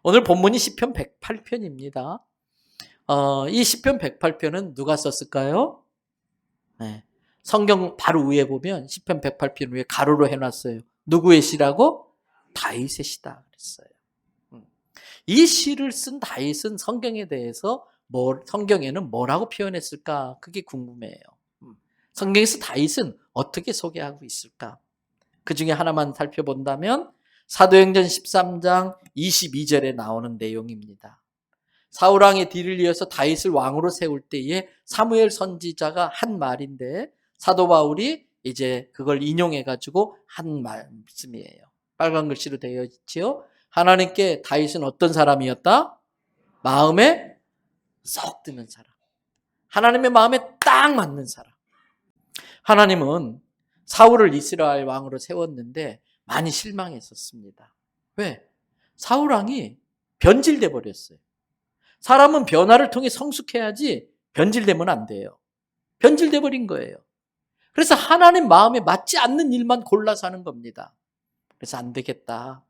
오늘 본문이 시편 108편입니다. 이 시편 108편은 누가 썼을까요? 네. 성경 바로 위에 보면 시편 108편 위에 가로로 해놨어요. 누구의 시라고? 다윗의 시다 그랬어요. 이 시를 쓴 다윗은 성경에 대해서 성경에는 뭐라고 표현했을까? 그게 궁금해요. 성경에서 다윗은 어떻게 소개하고 있을까? 그 중에 하나만 살펴본다면 사도행전 13장 22절에 나오는 내용입니다. 사울왕의 뒤를 이어서 다윗을 왕으로 세울 때에 사무엘 선지자가 한 말인데 사도 바울이 이제 그걸 인용해가지고 한 말씀이에요. 빨간 글씨로 되어 있지요. 하나님께 다윗은 어떤 사람이었다? 마음에 쏙 드는 사람. 하나님의 마음에 딱 맞는 사람. 하나님은 사울을 이스라엘 왕으로 세웠는데 많이 실망했었습니다. 왜? 사울 왕이 변질돼 버렸어요. 사람은 변화를 통해 성숙해야지 변질되면 안 돼요. 변질돼 버린 거예요. 그래서 하나님 마음에 맞지 않는 일만 골라서 하는 겁니다. 그래서 안 되겠다.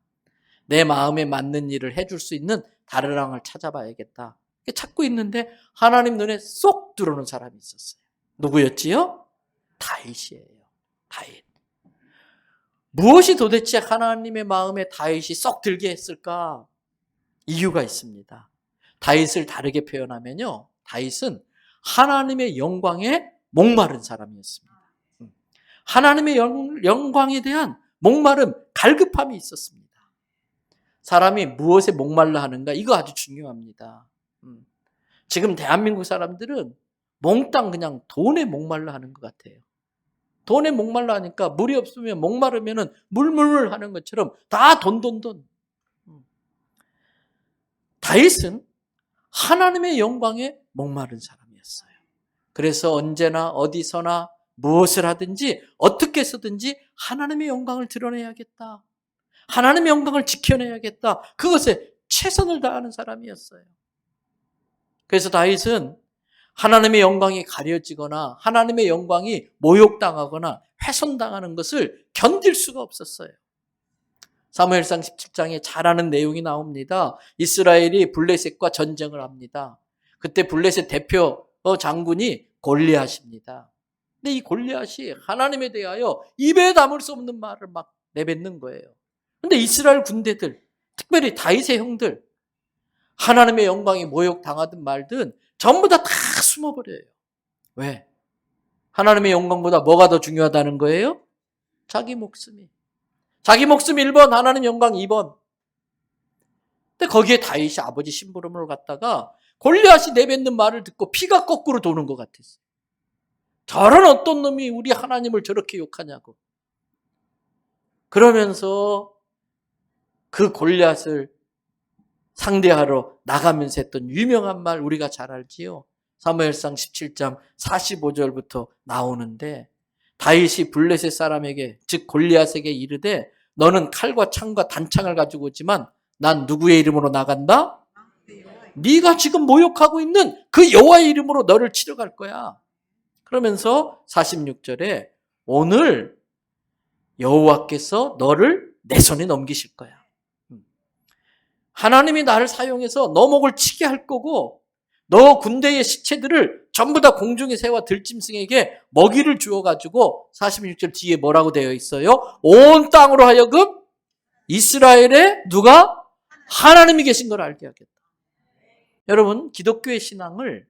내 마음에 맞는 일을 해줄 수 있는 다른 왕을 찾아봐야겠다. 찾고 있는데 하나님 눈에 쏙 들어오는 사람이 있었어요. 누구였지요? 다윗이에요. 다윗. 무엇이 도대체 하나님의 마음에 다윗이 쏙 들게 했을까? 이유가 있습니다. 다윗을 다르게 표현하면요. 다윗은 하나님의 영광에 목마른 사람이었습니다. 하나님의 영광에 대한 목마름, 갈급함이 있었습니다. 사람이 무엇에 목말라 하는가? 이거 아주 중요합니다. 지금 대한민국 사람들은 몽땅 그냥 돈에 목말라 하는 것 같아요. 돈에 목말라 하니까 물이 없으면 목마르면 물물 하는 것처럼 다 돈. 다윗은 하나님의 영광에 목마른 사람이었어요. 그래서 언제나 어디서나 무엇을 하든지 어떻게 해서든지 하나님의 영광을 드러내야겠다. 하나님의 영광을 지켜내야겠다. 그것에 최선을 다하는 사람이었어요. 그래서 다윗은 하나님의 영광이 가려지거나 하나님의 영광이 모욕당하거나 훼손당하는 것을 견딜 수가 없었어요. 사무엘상 17장에 잘 아는 내용이 나옵니다. 이스라엘이 블레셋과 전쟁을 합니다. 그때 블레셋 대표 장군이 골리앗입니다. 근데 이 골리앗이 하나님에 대하여 입에 담을 수 없는 말을 막 내뱉는 거예요. 근데 이스라엘 군대들, 특별히 다윗의 형들, 하나님의 영광이 모욕당하든 말든 전부 다 숨어버려요. 왜? 하나님의 영광보다 뭐가 더 중요하다는 거예요? 자기 목숨이. 자기 목숨 1번, 하나님 영광 2번. 근데 거기에 다윗이 아버지 심부름을 갖다가 골리앗이 내뱉는 말을 듣고 피가 거꾸로 도는 것 같았어요. 저런 어떤 놈이 우리 하나님을 저렇게 욕하냐고. 그러면서 그 골리앗을 상대하러 나가면서 했던 유명한 말 우리가 잘 알지요. 사무엘상 17장 45절부터 나오는데 다윗이 블레셋 사람에게 즉 골리앗에게 이르되 너는 칼과 창과 단창을 가지고 오지만 난 누구의 이름으로 나간다? 네가 지금 모욕하고 있는 그 여호와의 이름으로 너를 치러 갈 거야. 그러면서 46절에 오늘 여호와께서 너를 내 손에 넘기실 거야. 하나님이 나를 사용해서 너 목을 치게 할 거고 너 군대의 시체들을 전부 다 공중에 새와 들짐승에게 먹이를 주어가지고 46절 뒤에 뭐라고 되어 있어요? 온 땅으로 하여금 이스라엘에 누가? 하나님이 계신 걸 알게 하겠다. 여러분 기독교의 신앙을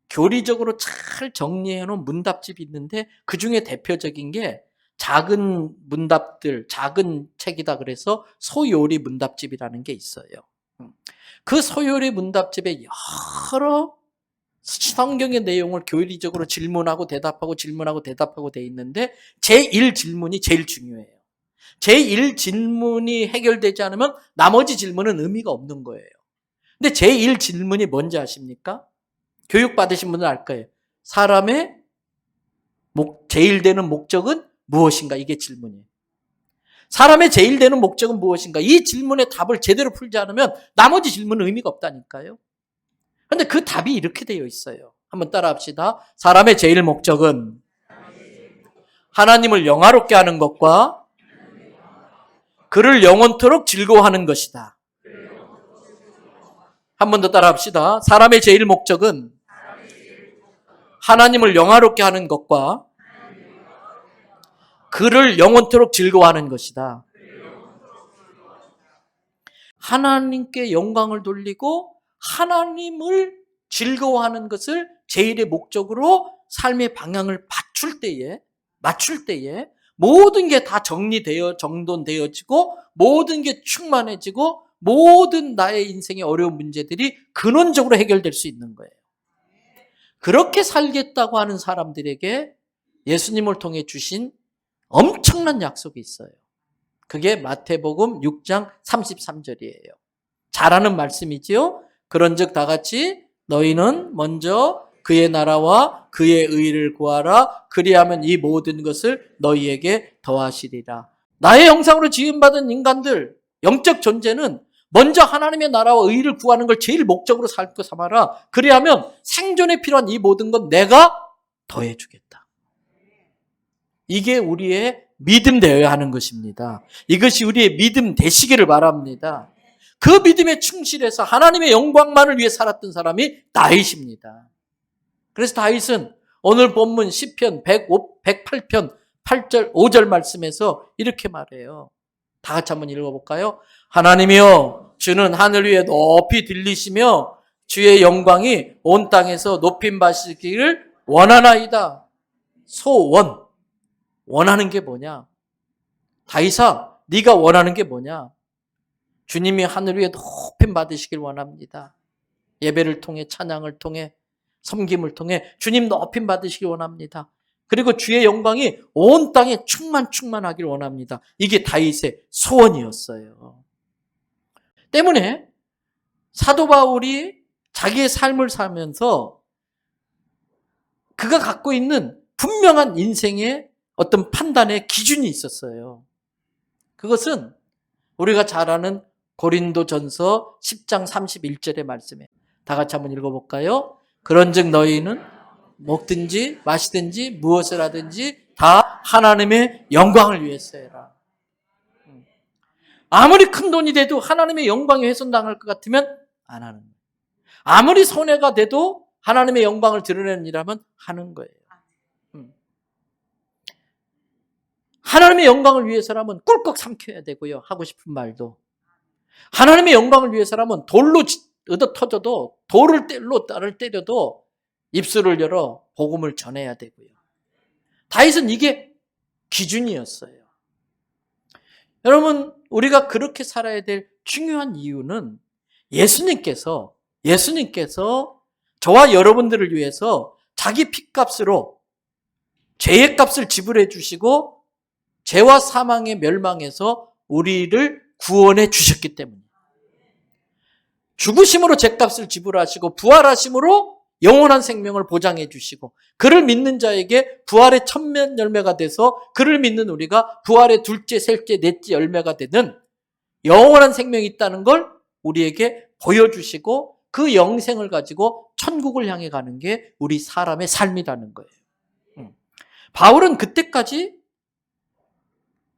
교리적으로 잘 정리해 놓은 문답집이 있는데 그중에 대표적인 게 작은 문답들, 작은 책이다 그래서 소요리 문답집이라는 게 있어요. 그 소요리 문답집에 여러 성경의 내용을 교리적으로 질문하고 대답하고 질문하고 대답하고 돼 있는데 제1질문이 제일 중요해요. 제1질문이 해결되지 않으면 나머지 질문은 의미가 없는 거예요. 근데 제1질문이 뭔지 아십니까? 교육받으신 분은 알 거예요. 사람의 제일 되는 목적은 무엇인가? 이게 질문이에요. 사람의 제일 되는 목적은 무엇인가? 이 질문의 답을 제대로 풀지 않으면 나머지 질문은 의미가 없다니까요. 그런데 그 답이 이렇게 되어 있어요. 한번 따라 합시다. 사람의 제일 목적은 하나님을 영화롭게 하는 것과 그를 영원토록 즐거워하는 것이다. 한 번 더 따라합시다. 사람의 제일 목적은 하나님을 영화롭게 하는 것과 그를 영원토록 즐거워하는 것이다. 하나님께 영광을 돌리고 하나님을 즐거워하는 것을 제일의 목적으로 삶의 방향을 맞출 때에 모든 게 다 정돈되어지고 모든 게 충만해지고 모든 나의 인생의 어려운 문제들이 근원적으로 해결될 수 있는 거예요. 그렇게 살겠다고 하는 사람들에게 예수님을 통해 주신 엄청난 약속이 있어요. 그게 마태복음 6장 33절이에요. 잘하는 말씀이지요. 그런즉 다 같이 너희는 먼저 그의 나라와 그의 의를 구하라. 그리하면 이 모든 것을 너희에게 더하시리라. 나의 형상으로 지음받은 인간들, 영적 존재는 먼저 하나님의 나라와 의를 구하는 걸 제일 목적으로 삼아라. 그리하면 생존에 필요한 이 모든 건 내가 더해주겠다. 이게 우리의 믿음 되어야 하는 것입니다. 이것이 우리의 믿음 되시기를 바랍니다. 그 믿음에 충실해서 하나님의 영광만을 위해 살았던 사람이 다윗입니다. 그래서 다윗은 오늘 본문 시편 108편 8절 5절 말씀에서 이렇게 말해요. 다 같이 한번 읽어볼까요? 하나님이여 주는 하늘 위에 높이 들리시며 주의 영광이 온 땅에서 높임 받으시기를 원하나이다. 소원. 원하는 게 뭐냐? 다윗아, 네가 원하는 게 뭐냐? 주님이 하늘 위에 높임 받으시길 원합니다. 예배를 통해 찬양을 통해 섬김을 통해 주님 높임 받으시길 원합니다. 그리고 주의 영광이 온 땅에 충만하길 원합니다. 이게 다윗의 소원이었어요. 때문에 사도 바울이 자기의 삶을 살면서 그가 갖고 있는 분명한 인생의 어떤 판단의 기준이 있었어요. 그것은 우리가 잘 아는 고린도전서 10장 31절의 말씀에 다 같이 한번 읽어볼까요? 그런즉 너희는 먹든지 마시든지 무엇을 하든지 다 하나님의 영광을 위해서 해라. 아무리 큰 돈이 돼도 하나님의 영광이 훼손당할 것 같으면 안 하는 거예요. 아무리 손해가 돼도 하나님의 영광을 드러내는 일하면 하는 거예요. 하나님의 영광을 위해서라면 꿀꺽 삼켜야 되고요. 하고 싶은 말도. 하나님의 영광을 위해서라면 돌로 얻어 터져도 돌로 딸을 때려도 입술을 열어 복음을 전해야 되고요. 다윗은 이게 기준이었어요. 여러분, 우리가 그렇게 살아야 될 중요한 이유는 예수님께서 저와 여러분들을 위해서 자기 피값으로 죄의 값을 지불해 주시고 죄와 사망의 멸망에서 우리를 구원해 주셨기 때문이에요. 죽으심으로 죄값을 지불하시고 부활하심으로 영원한 생명을 보장해 주시고 그를 믿는 자에게 부활의 천면 열매가 돼서 그를 믿는 우리가 부활의 둘째, 셋째, 넷째 열매가 되는 영원한 생명이 있다는 걸 우리에게 보여주시고 그 영생을 가지고 천국을 향해 가는 게 우리 사람의 삶이라는 거예요. 바울은 그때까지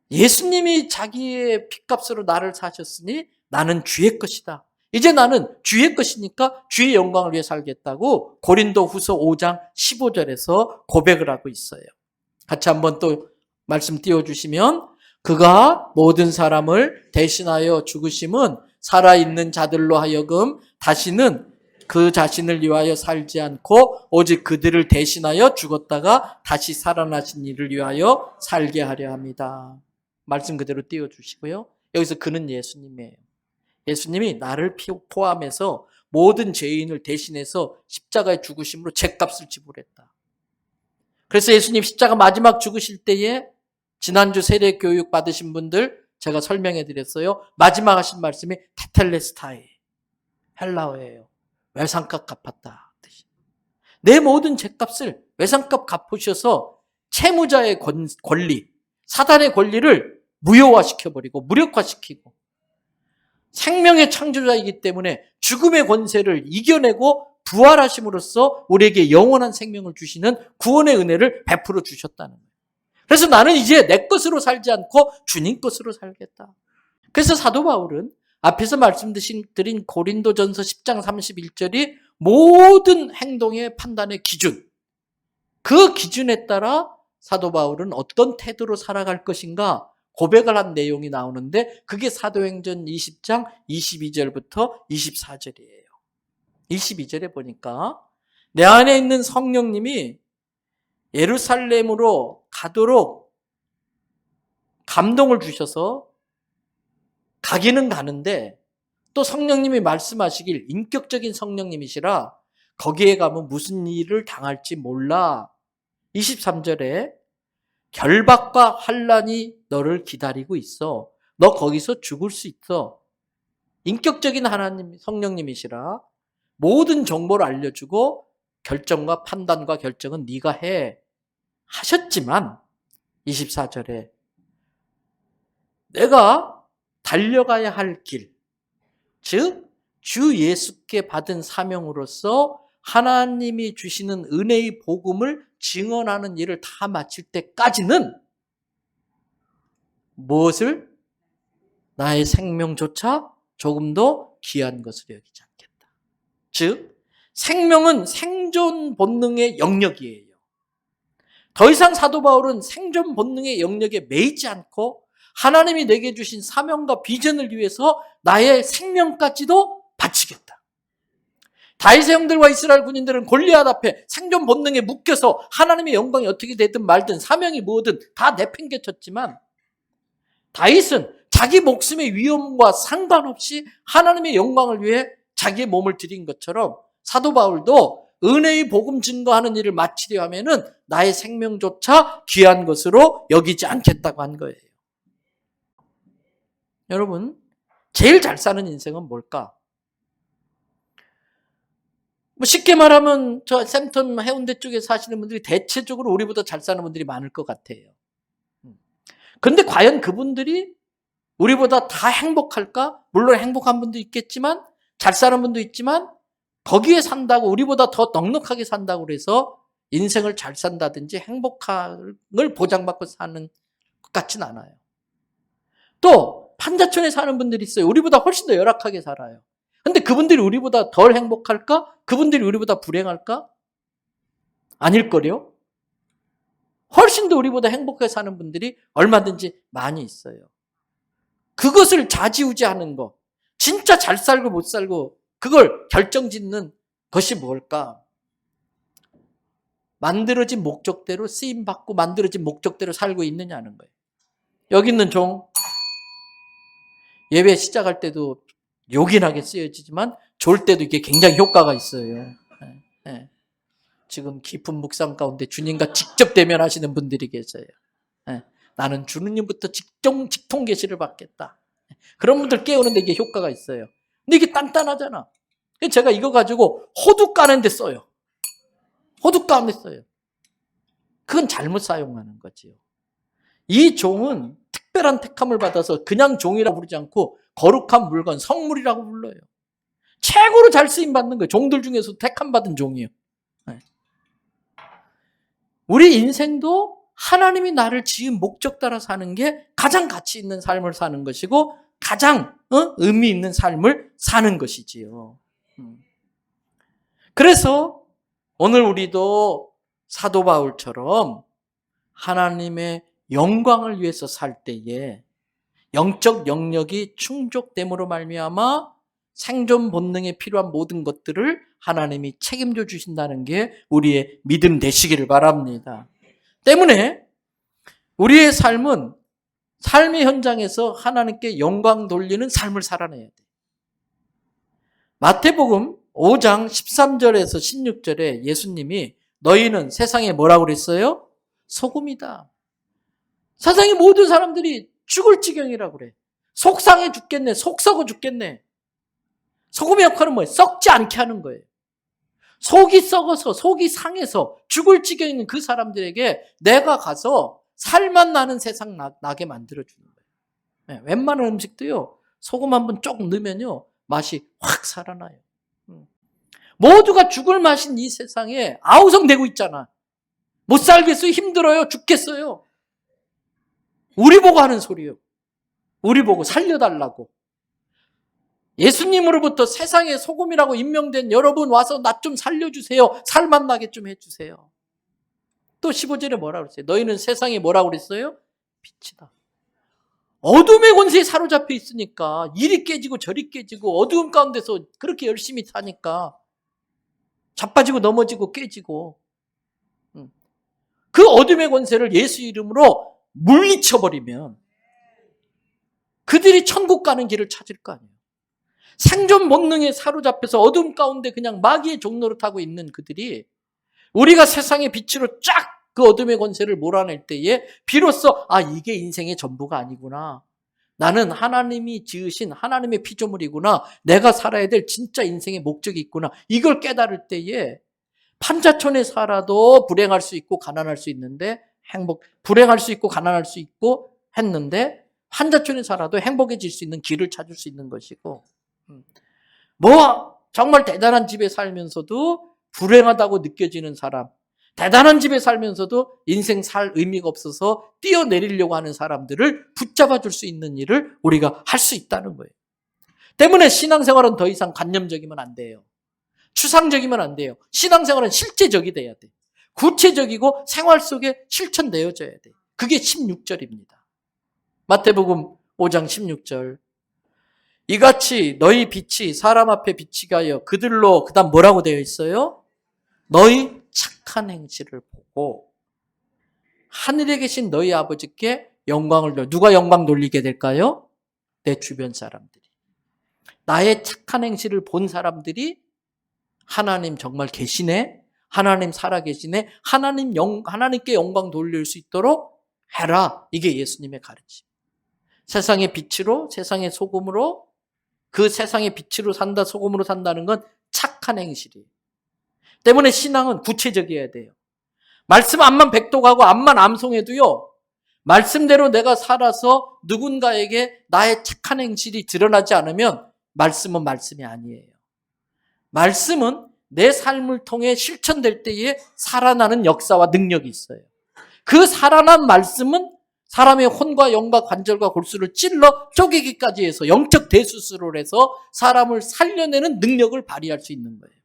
예수님이 자기의 피값으로 나를 사셨으니 나는 주의 것이다. 이제 나는 주의 것이니까 주의 영광을 위해 살겠다고 고린도후서 5장 15절에서 고백을 하고 있어요. 같이 한번 또 말씀 띄워주시면 그가 모든 사람을 대신하여 죽으심은 살아있는 자들로 하여금 다시는 그 자신을 위하여 살지 않고 오직 그들을 대신하여 죽었다가 다시 살아나신 이를 위하여 살게 하려 합니다. 말씀 그대로 띄워주시고요. 여기서 그는 예수님이에요. 예수님이 나를 포함해서 모든 죄인을 대신해서 십자가에 죽으심으로 죄값을 지불했다. 그래서 예수님 십자가 마지막 죽으실 때에 지난주 세례 교육 받으신 분들 제가 설명해 드렸어요. 마지막 하신 말씀이 테텔레스타이, 헬라어예요. 외상값 갚았다. 내 모든 죄값을 외상값 갚으셔서 채무자의 권리, 사단의 권리를 무효화시켜버리고 무력화시키고 생명의 창조자이기 때문에 죽음의 권세를 이겨내고 부활하심으로써 우리에게 영원한 생명을 주시는 구원의 은혜를 베풀어 주셨다는 거예요. 그래서 나는 이제 내 것으로 살지 않고 주님 것으로 살겠다. 그래서 사도 바울은 앞에서 말씀드린 고린도전서 10장 31절이 모든 행동의 판단의 기준, 그 기준에 따라 사도 바울은 어떤 태도로 살아갈 것인가 고백을 한 내용이 나오는데 그게 사도행전 20장 22절부터 24절이에요. 22절에 보니까 내 안에 있는 성령님이 예루살렘으로 가도록 감동을 주셔서 가기는 가는데 또 성령님이 말씀하시길 인격적인 성령님이시라 거기에 가면 무슨 일을 당할지 몰라. 23절에 결박과 환난이 너를 기다리고 있어. 너 거기서 죽을 수 있어. 인격적인 하나님 성령님이시라 모든 정보를 알려주고 결정과 판단과 결정은 네가 해 하셨지만 24절에 내가 달려가야 할 길, 즉 주 예수께 받은 사명으로서 하나님이 주시는 은혜의 복음을 증언하는 일을 다 마칠 때까지는 무엇을? 나의 생명조차 조금 더 귀한 것으로 여기지 않겠다. 즉 생명은 생존 본능의 영역이에요. 더 이상 사도 바울은 생존 본능의 영역에 매이지 않고 하나님이 내게 주신 사명과 비전을 위해서 나의 생명까지도 바치겠다. 다윗의 형들과 이스라엘 군인들은 골리앗 앞에 생존 본능에 묶여서 하나님의 영광이 어떻게 되든 말든 사명이 뭐든 다 내팽개쳤지만 다윗은 자기 목숨의 위험과 상관없이 하나님의 영광을 위해 자기의 몸을 드린 것처럼 사도 바울도 은혜의 복음 증거하는 일을 마치려 하면은 나의 생명조차 귀한 것으로 여기지 않겠다고 한 거예요. 여러분, 제일 잘 사는 인생은 뭘까? 쉽게 말하면 저 샘턴 해운대 쪽에 사시는 분들이 대체적으로 우리보다 잘 사는 분들이 많을 것 같아요. 그런데 과연 그분들이 우리보다 다 행복할까? 물론 행복한 분도 있겠지만 잘 사는 분도 있지만 거기에 산다고 우리보다 더 넉넉하게 산다고 그래서 인생을 잘 산다든지 행복함을 보장받고 사는 것 같진 않아요. 또 판자촌에 사는 분들이 있어요. 우리보다 훨씬 더 열악하게 살아요. 근데 그분들이 우리보다 덜 행복할까? 그분들이 우리보다 불행할까? 아닐걸요? 훨씬 더 우리보다 행복하게 사는 분들이 얼마든지 많이 있어요. 그것을 좌지우지하는 거, 진짜 잘 살고 못 살고 그걸 결정짓는 것이 뭘까? 만들어진 목적대로 쓰임받고 만들어진 목적대로 살고 있느냐는 거예요. 여기 있는 종, 예배 시작할 때도 요긴하게 쓰여지지만 졸 때도 이게 굉장히 효과가 있어요. 네. 지금 깊은 묵상 가운데 주님과 직접 대면하시는 분들이 계세요. 네. 나는 주님부터 직통 계시를 받겠다. 그런 분들 깨우는데 이게 효과가 있어요. 근데 이게 단단하잖아. 제가 이거 가지고 호두 까는 데 써요. 호두 까는 데 써요. 그건 잘못 사용하는 거지요. 이 종은 특별한 택함을 받아서 그냥 종이라고 부르지 않고 거룩한 물건, 성물이라고 불러요. 최고로 잘 쓰임받는 거예요. 종들 중에서 택함받은 종이에요. 네. 우리 인생도 하나님이 나를 지은 목적 따라 사는 게 가장 가치 있는 삶을 사는 것이고 가장 의미 있는 삶을 사는 것이지요. 그래서 오늘 우리도 사도 바울처럼 하나님의 영광을 위해서 살 때에 영적 영역이 충족됨으로 말미암아 생존 본능에 필요한 모든 것들을 하나님이 책임져 주신다는 게 우리의 믿음 되시기를 바랍니다. 때문에 우리의 삶은 삶의 현장에서 하나님께 영광 돌리는 삶을 살아내야 돼. 마태복음 5장 13절에서 16절에 예수님이 너희는 세상에 뭐라고 그랬어요? 소금이다. 세상의 모든 사람들이 죽을 지경이라고 그래. 속상해 죽겠네. 속 썩어 죽겠네. 소금의 역할은 뭐예요? 썩지 않게 하는 거예요. 속이 썩어서 속이 상해서 죽을 지경에 있는 그 사람들에게 내가 가서 살맛 나는 세상 나게 만들어주는 거예요. 네, 웬만한 음식도요. 소금 한번 조금 넣으면요. 맛이 확 살아나요. 모두가 죽을 맛인 이 세상에 아우성되고 있잖아. 못 살겠어요. 힘들어요. 죽겠어요. 우리 보고 하는 소리예요. 우리 보고 살려달라고. 예수님으로부터 세상의 소금이라고 임명된 여러분 와서 나 좀 살려주세요. 살맛 나게 좀 해주세요. 또 15절에 뭐라고 그랬어요? 너희는 세상에 뭐라고 그랬어요? 빛이다. 어둠의 권세에 사로잡혀 있으니까 이리 깨지고 저리 깨지고 어두움 가운데서 그렇게 열심히 사니까 자빠지고 넘어지고 깨지고 그 어둠의 권세를 예수 이름으로 물리쳐버리면 그들이 천국 가는 길을 찾을 거 아니에요. 생존 본능에 사로잡혀서 어둠 가운데 그냥 마귀의 종로를 타고 있는 그들이 우리가 세상의 빛으로 쫙 그 어둠의 권세를 몰아낼 때에 비로소 이게 인생의 전부가 아니구나. 나는 하나님이 지으신 하나님의 피조물이구나. 내가 살아야 될 진짜 인생의 목적이 있구나. 이걸 깨달을 때에 판자촌에 살아도 불행할 수 있고 가난할 수 있는데 불행할 수 있고 가난할 수 있고 했는데 판자촌에 살아도 행복해질 수 있는 길을 찾을 수 있는 것이고 정말 대단한 집에 살면서도 불행하다고 느껴지는 사람, 대단한 집에 살면서도 인생 살 의미가 없어서 뛰어내리려고 하는 사람들을 붙잡아 줄 수 있는 일을 우리가 할 수 있다는 거예요. 때문에 신앙생활은 더 이상 관념적이면 안 돼요. 추상적이면 안 돼요. 신앙생활은 실제적이 돼야 돼. 구체적이고 생활 속에 실천되어져야 돼. 그게 16절입니다. 마태복음 5장 16절. 이같이 너희 빛이 사람 앞에 비치게 하여 그들로 그다음 뭐라고 되어 있어요? 너희 착한 행실을 보고 하늘에 계신 너희 아버지께 영광을 누가 영광 돌리게 될까요? 내 주변 사람들이. 나의 착한 행실을 본 사람들이 하나님 정말 계시네? 하나님 살아계시네? 하나님께 영광 돌릴 수 있도록 해라. 이게 예수님의 가르침. 세상의 빛으로, 세상의 소금으로, 그 세상의 빛으로 산다, 소금으로 산다는 건 착한 행실이에요. 때문에 신앙은 구체적이어야 돼요. 말씀 암만 백독하고 암만 암송해도요, 말씀대로 내가 살아서 누군가에게 나의 착한 행실이 드러나지 않으면 말씀은 말씀이 아니에요. 말씀은 내 삶을 통해 실천될 때에 살아나는 역사와 능력이 있어요. 그 살아난 말씀은 사람의 혼과 영과 관절과 골수를 찔러 쪼개기까지 해서 영적 대수술을 해서 사람을 살려내는 능력을 발휘할 수 있는 거예요.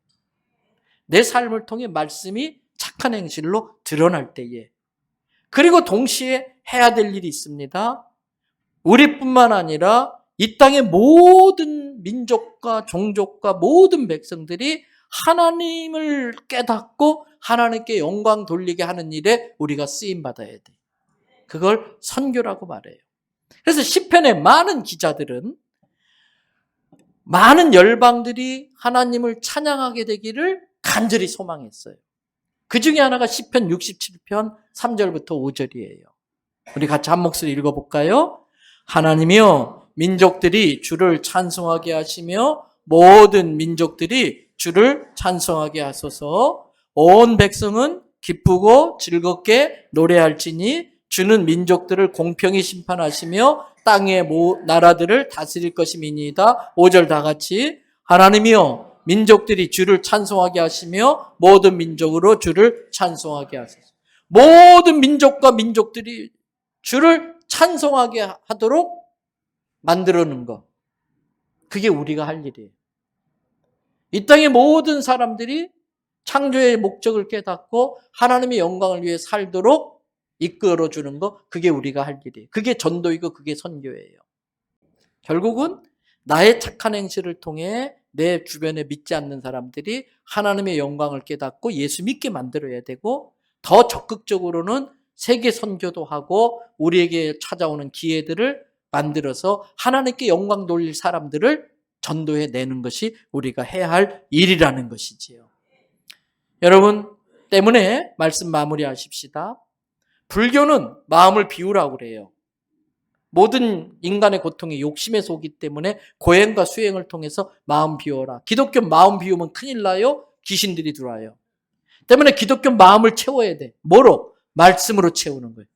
내 삶을 통해 말씀이 착한 행실로 드러날 때에. 그리고 동시에 해야 될 일이 있습니다. 우리뿐만 아니라 이 땅의 모든 민족과 종족과 모든 백성들이 하나님을 깨닫고 하나님께 영광 돌리게 하는 일에 우리가 쓰임받아야 돼. 그걸 선교라고 말해요. 그래서 시편의 많은 기자들은 많은 열방들이 하나님을 찬양하게 되기를 간절히 소망했어요. 그 중에 하나가 시편 67편 3절부터 5절이에요. 우리 같이 한 목소리 읽어볼까요? 하나님이여 민족들이 주를 찬송하게 하시며 모든 민족들이 주를 찬송하게 하소서. 온 백성은 기쁘고 즐겁게 노래할지니 주는 민족들을 공평히 심판하시며 땅의 나라들을 다스릴 것임이니이다. 5절 다 같이. 하나님이여 민족들이 주를 찬송하게 하시며 모든 민족으로 주를 찬송하게 하소서. 모든 민족과 민족들이 주를 찬송하게 하도록 만들어 놓은 것. 그게 우리가 할 일이에요. 이 땅의 모든 사람들이 창조의 목적을 깨닫고 하나님의 영광을 위해 살도록 이끌어 주는 것, 그게 우리가 할 일이에요. 그게 전도이고 그게 선교예요. 결국은 나의 착한 행실을 통해 내 주변에 믿지 않는 사람들이 하나님의 영광을 깨닫고 예수 믿게 만들어야 되고, 더 적극적으로는 세계 선교도 하고 우리에게 찾아오는 기회들을 만들어서 하나님께 영광 돌릴 사람들을 전도해 내는 것이 우리가 해야 할 일이라는 것이지요. 여러분, 때문에 말씀 마무리하십시다. 불교는 마음을 비우라고 그래요. 모든 인간의 고통이 욕심에 속기 때문에 고행과 수행을 통해서 마음 비워라. 기독교 마음 비우면 큰일 나요. 귀신들이 들어와요. 때문에 기독교 마음을 채워야 돼. 뭐로? 말씀으로 채우는 거예요.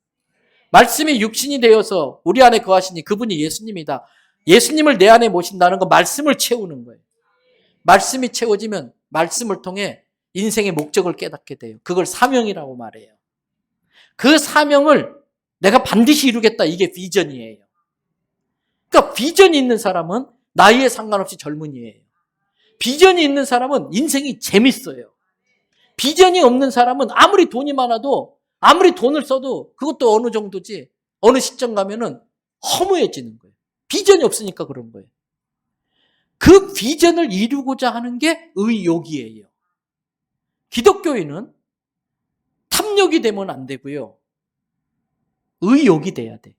말씀이 육신이 되어서 우리 안에 거하시니 그분이 예수님이다. 예수님을 내 안에 모신다는 건 말씀을 채우는 거예요. 말씀이 채워지면 말씀을 통해 인생의 목적을 깨닫게 돼요. 그걸 사명이라고 말해요. 그 사명을 내가 반드시 이루겠다. 이게 비전이에요. 그러니까 비전이 있는 사람은 나이에 상관없이 젊은이에요. 비전이 있는 사람은 인생이 재밌어요. 비전이 없는 사람은 아무리 돈이 많아도 아무리 돈을 써도 그것도 어느 정도지 어느 시점 가면은 허무해지는 거예요. 비전이 없으니까 그런 거예요. 그 비전을 이루고자 하는 게 의욕이에요. 기독교인은 탐욕이 되면 안 되고요. 의욕이 돼야 돼.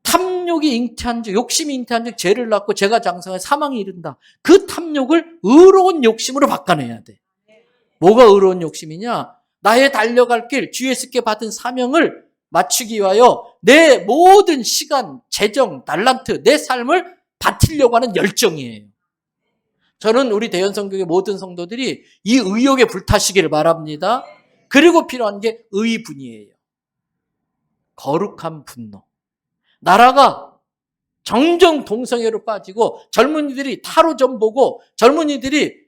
탐욕이 잉태한 즉, 욕심이 잉태한 즉 죄를 낳고 죄가 장성해 사망에 이른다. 그 탐욕을 의로운 욕심으로 바꿔내야 돼. 뭐가 의로운 욕심이냐? 나의 달려갈 길, 주 예수께 받은 사명을 맞추기 위하여 내 모든 시간, 재정, 달란트, 내 삶을 바치려고 하는 열정이에요. 저는 우리 대연성교회 모든 성도들이 이 의욕에 불타시기를 바랍니다. 그리고 필요한 게 의분이에요. 거룩한 분노. 나라가 정정 동성애로 빠지고 젊은이들이 타로점 보고 젊은이들이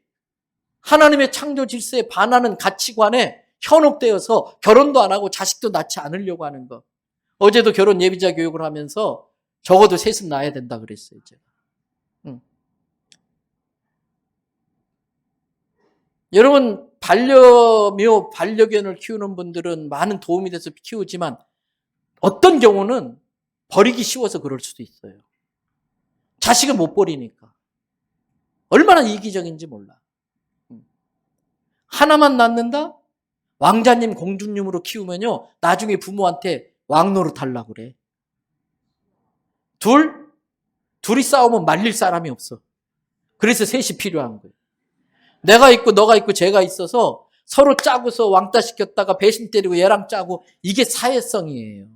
하나님의 창조 질서에 반하는 가치관에 현혹되어서 결혼도 안 하고 자식도 낳지 않으려고 하는 거. 어제도 결혼 예비자 교육을 하면서 적어도 셋은 낳아야 된다 그랬어요. 제가. 여러분 반려묘, 반려견을 키우는 분들은 많은 도움이 돼서 키우지만 어떤 경우는 버리기 쉬워서 그럴 수도 있어요. 자식을 못 버리니까. 얼마나 이기적인지 몰라. 하나만 낳는다? 왕자님, 공주님으로 키우면요. 나중에 부모한테 왕노릇 하려고 그래. 둘이 싸우면 말릴 사람이 없어. 그래서 셋이 필요한 거예요. 내가 있고 너가 있고 쟤가 있어서 서로 짜고서 왕따 시켰다가 배신 때리고 얘랑 짜고 이게 사회성이에요.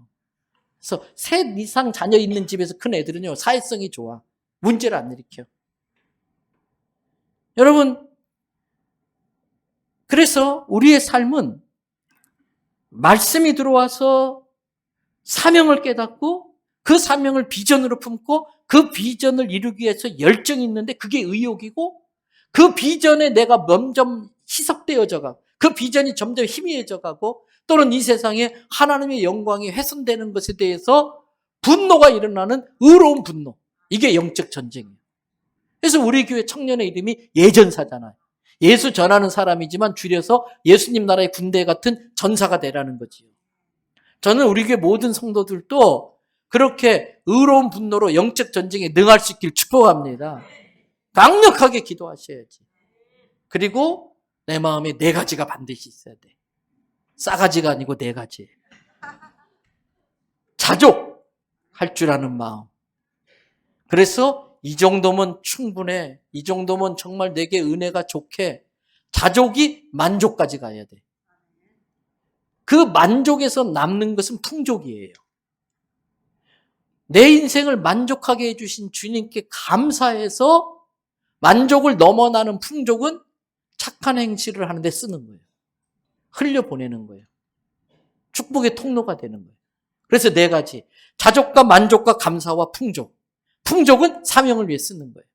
그래서 셋 이상 자녀 있는 집에서 큰 애들은요. 사회성이 좋아. 문제를 안 일으켜. 여러분 그래서 우리의 삶은 말씀이 들어와서 사명을 깨닫고 그 사명을 비전으로 품고 그 비전을 이루기 위해서 열정이 있는데 그게 의욕이고 그 비전에 내가 점점 희석되어져 가고 그 비전이 점점 희미해져 가고 또는 이 세상에 하나님의 영광이 훼손되는 것에 대해서 분노가 일어나는 의로운 분노. 이게 영적 전쟁이에요. 그래서 우리 교회 청년의 이름이 예전사잖아요. 예수 전하는 사람이지만 줄여서 예수님 나라의 군대 같은 전사가 되라는 거지요. 저는 우리 교회 모든 성도들도 그렇게 의로운 분노로 영적 전쟁에 능할 수 있길 축복합니다. 강력하게 기도하셔야지. 그리고 내 마음에 4가지가 반드시 있어야 돼. 싸가지가 아니고 4가지. 자족할 줄 아는 마음. 그래서 이 정도면 충분해. 이 정도면 정말 내게 은혜가 좋게. 자족이 만족까지 가야 돼. 그 만족에서 남는 것은 풍족이에요. 내 인생을 만족하게 해주신 주님께 감사해서 만족을 넘어나는 풍족은 착한 행실을 하는데 쓰는 거예요. 흘려보내는 거예요. 축복의 통로가 되는 거예요. 그래서 4가지. 자족과 만족과 감사와 풍족. 풍족은 사명을 위해 쓰는 거예요.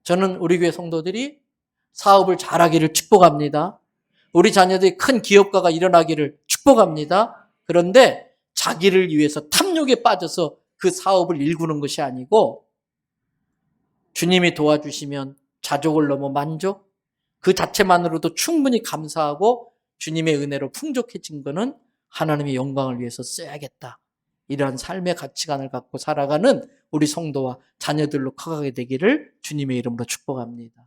저는 우리 교회 성도들이 사업을 잘하기를 축복합니다. 우리 자녀들이 큰 기업가가 일어나기를 축복합니다. 그런데 자기를 위해서 탐욕에 빠져서 그 사업을 일구는 것이 아니고 주님이 도와주시면 자족을 넘어 만족, 그 자체만으로도 충분히 감사하고 주님의 은혜로 풍족해진 것은 하나님의 영광을 위해서 써야겠다. 이러한 삶의 가치관을 갖고 살아가는 우리 성도와 자녀들로 커가게 되기를 주님의 이름으로 축복합니다.